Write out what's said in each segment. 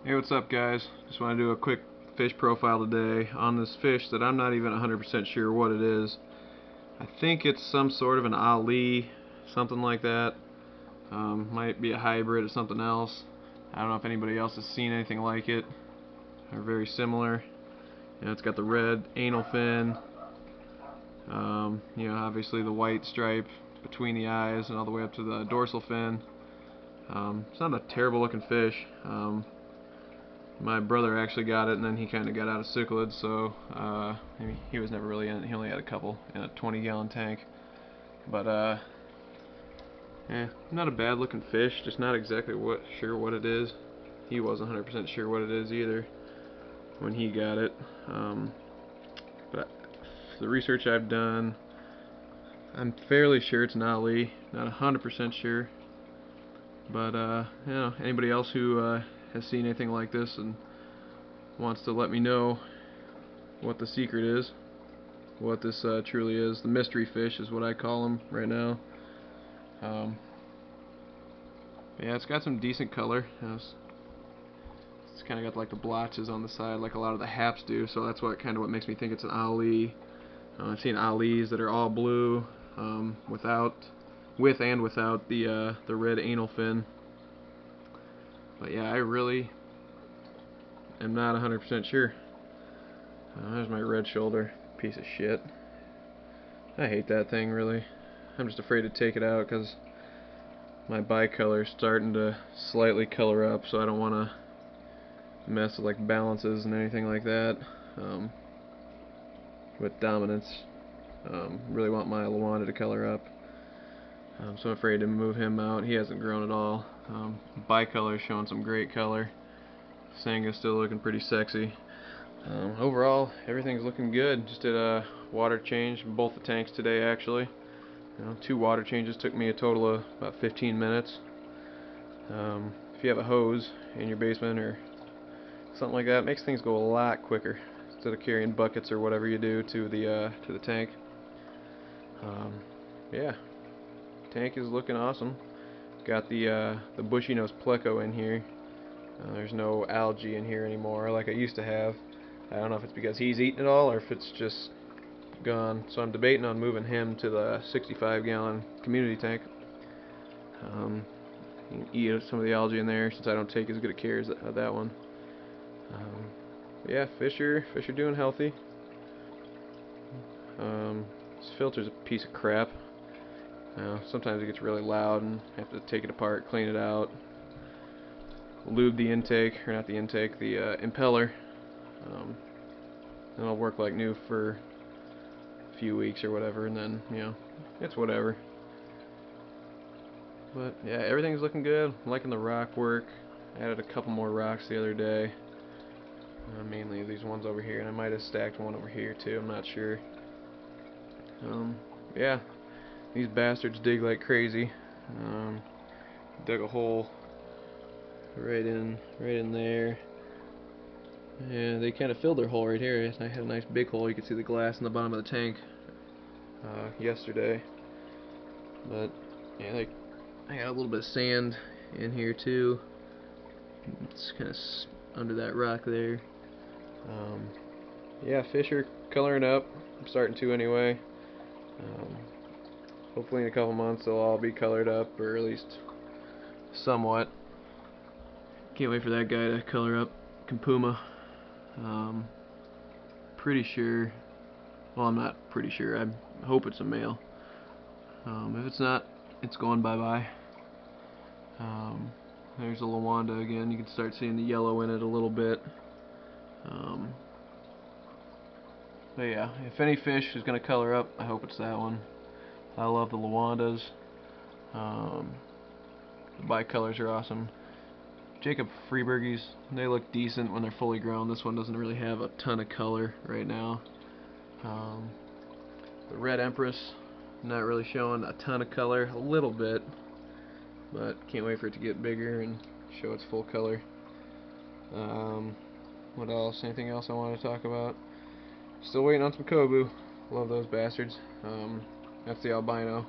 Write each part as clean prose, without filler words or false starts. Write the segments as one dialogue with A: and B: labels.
A: Hey, what's up, guys? Just want to do a quick fish profile today on this fish that I'm not even 100% sure what it is. I think it's some sort of an Ali, something like that. Might be a hybrid or something else. I don't know if anybody else has seen anything like it. They're very similar. It's got the red anal fin. Obviously the white stripe between the eyes and all the way up to the dorsal fin. It's not a terrible looking fish. My brother actually got it, and then he kind of got out of cichlids, so he was never really in it. He only had a couple in a 20-gallon tank. But not a bad looking fish, just not exactly sure what it is. He wasn't 100% sure what it is either when he got it. But the research I've done, I'm fairly sure it's an Ali, not 100% sure. But anybody else who has seen anything like this and wants to let me know what the secret is, what this truly is. The mystery fish is what I call them right now. Yeah, it's got some decent color. It's kind of got like the blotches on the side like a lot of the haps do, so that's what makes me think it's an Ali. I've seen Alis that are all blue, with and without the red anal fin. But yeah, I really am not 100% sure. There's my red shoulder, piece of shit. I hate that thing, really. I'm just afraid to take it out because my bicolor is starting to slightly color up, so I don't want to mess with like balances and anything like that. With dominance, really want my Luanda to color up. So I'm afraid to move him out. He hasn't grown at all. Bicolor showing some great color. Sanga's still looking pretty sexy. Overall, everything's looking good. Just did a water change in both the tanks today, actually. 2 water changes took me a total of about 15 minutes. If you have a hose in your basement or something like that, it makes things go a lot quicker instead of carrying buckets or whatever you do to the tank. Yeah, tank is looking awesome. Got the bushy nose pleco in here. There's no algae in here anymore like I used to have. I don't know if it's because he's eating it all or if it's just gone. So I'm debating on moving him to the 65-gallon community tank. You can eat some of the algae in there since I don't take as good a care of that one. Yeah, fish are doing healthy. This filter's a piece of crap. Sometimes it gets really loud and I have to take it apart, clean it out, lube the intake, or not the intake, the impeller. And it'll work like new for a few weeks or whatever, and then, it's whatever. But yeah, everything's looking good. I'm liking the rock work. I added a couple more rocks the other day. Mainly these ones over here, and I might have stacked one over here too, I'm not sure. Yeah, these bastards dig like crazy. Dug a hole right in there. And they kind of filled their hole right here. I had a nice big hole. You can see the glass in the bottom of the tank yesterday. But yeah, I got a little bit of sand in here too. It's kind of under that rock there. Yeah, fish are coloring up. I'm starting to anyway. Hopefully in a couple months they'll all be colored up, or at least somewhat. Can't wait for that guy to color up. Kumpuma. Pretty sure. Well, I'm not pretty sure. I hope it's a male. If it's not, it's going bye-bye. There's a Luanda again. You can start seeing the yellow in it a little bit. But yeah, if any fish is going to color up, I hope it's that one. I love the Luandas. The bicolors are awesome. Jacob Freeburgies, they look decent when they're fully grown. This one doesn't really have a ton of color right now. The Red Empress, not really showing a ton of color, a little bit, but can't wait for it to get bigger and show its full color. What else? Anything else I want to talk about? Still waiting on some Kobu. Love those bastards. That's the albino.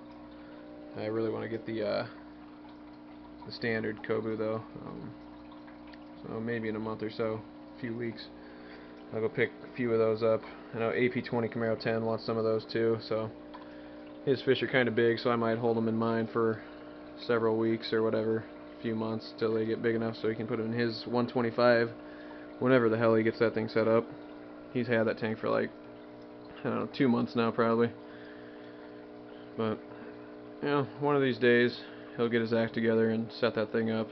A: I really want to get the standard Kobu though. so maybe in a month or so, a few weeks, I'll go pick a few of those up. I know AP20 Camaro 10 wants some of those too, so his fish are kind of big, so I might hold them in mind for several weeks or whatever, a few months till they get big enough so he can put them in his 125 whenever the hell he gets that thing set up. He's had that tank for like, I don't know, 2 months now probably. But, you know, one of these days he'll get his act together and set that thing up.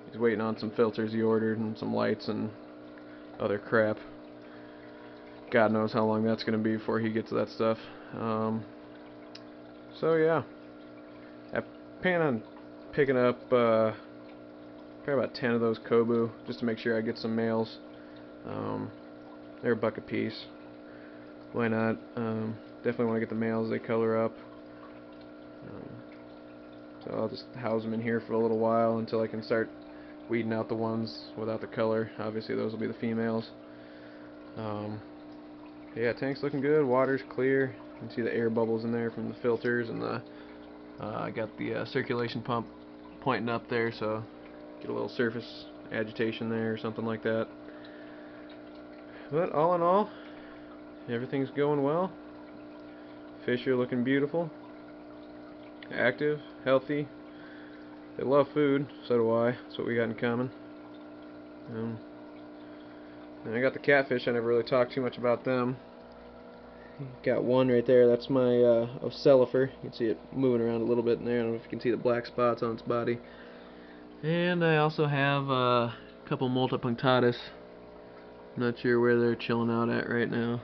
A: He's waiting on some filters he ordered and some lights and other crap. God knows how long that's going to be before he gets that stuff. So yeah, I plan on picking up probably about 10 of those Kobu just to make sure I get some males. They're $1 a piece. Why not? Definitely want to get the males. They color up. So I'll just house them in here for a little while until I can start weeding out the ones without the color. Obviously those will be the females. Yeah, tank's looking good. Water's clear. You can see the air bubbles in there from the filters, and the I got the circulation pump pointing up there, so get a little surface agitation there or something like that. But all in all, everything's going well. Fish are looking beautiful, active, healthy. They love food, so do I. That's what we got in common. And I got the catfish. I never really talked too much about them. Got one right there. That's my Ocelofer. You can see it moving around a little bit in there. I don't know if you can see the black spots on its body. And I also have a couple Multipunctatus. Not sure where they're chilling out at right now.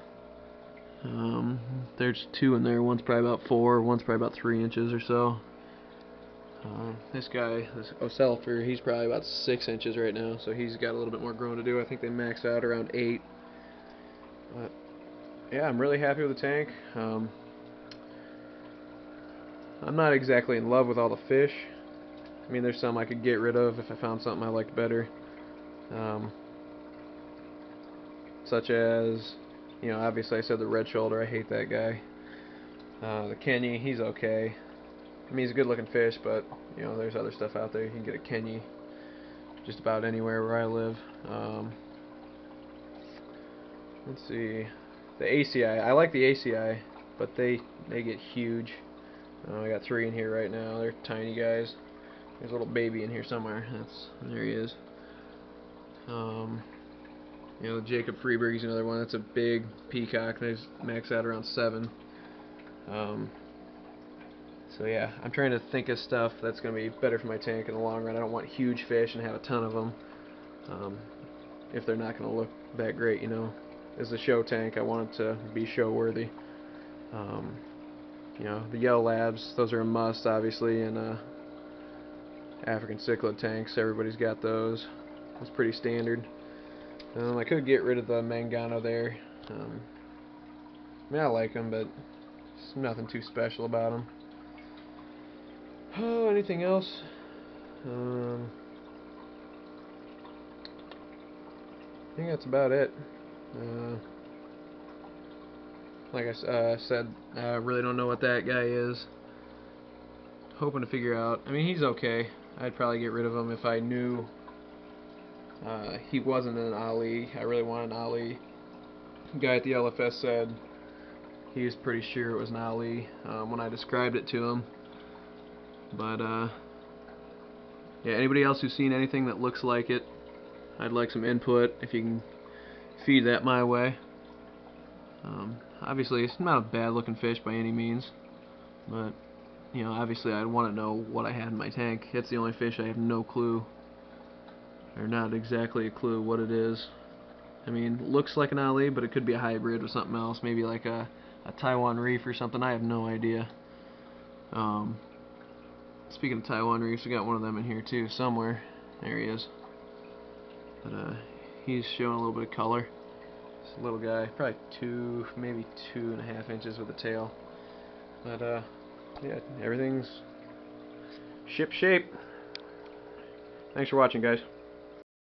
A: There's 2 in there. One's probably about 4. One's probably about 3 inches or so. This guy, this Ocelofer, he's probably about 6 inches right now, so he's got a little bit more growing to do. I think they max out around 8. But yeah, I'm really happy with the tank. I'm not exactly in love with all the fish. I mean, there's some I could get rid of if I found something I liked better. Such as, you know, obviously I said the red shoulder, I hate that guy. The Kenny, he's okay. I mean, he's a good looking fish, but, you know, there's other stuff out there. You can get a Kenny just about anywhere where I live. Let's see. The ACI, I like the ACI, but they get huge. I got 3 in here right now. They're tiny guys. There's a little baby in here somewhere. There he is. You know, Jacob Freeberg's another one. That's a big peacock. They max out around 7. So yeah, I'm trying to think of stuff that's going to be better for my tank in the long run. I don't want huge fish and have a ton of them if they're not going to look that great, you know. As a show tank, I want it to be show worthy. You know, the yellow labs, those are a must, obviously, and African cichlid tanks, everybody's got those. It's pretty standard. I could get rid of the Mangano there. I mean, I like them, but there's nothing too special about them. Oh, anything else? I think that's about it. Like I said, I really don't know what that guy is. Hoping to figure out. I mean, he's okay. I'd probably get rid of him if I knew he wasn't an Ali. I really want an Ali. The guy at the LFS said he was pretty sure it was an Ali when I described it to him. But yeah, anybody else who's seen anything that looks like it, I'd like some input if you can feed that my way. Obviously, it's not a bad looking fish by any means, but you know, obviously I'd want to know what I had in my tank. It's the only fish I have no clue, or not exactly a clue what it is. I mean, looks like an Ali, but it could be a hybrid with something else, maybe like a Taiwan Reef or something. I have no idea. Speaking of Taiwan Reefs, we got one of them in here too, somewhere. There he is. But he's showing a little bit of color. This little guy, probably 2, maybe 2.5 inches with a tail. But yeah, everything's ship shape. Thanks for watching, guys.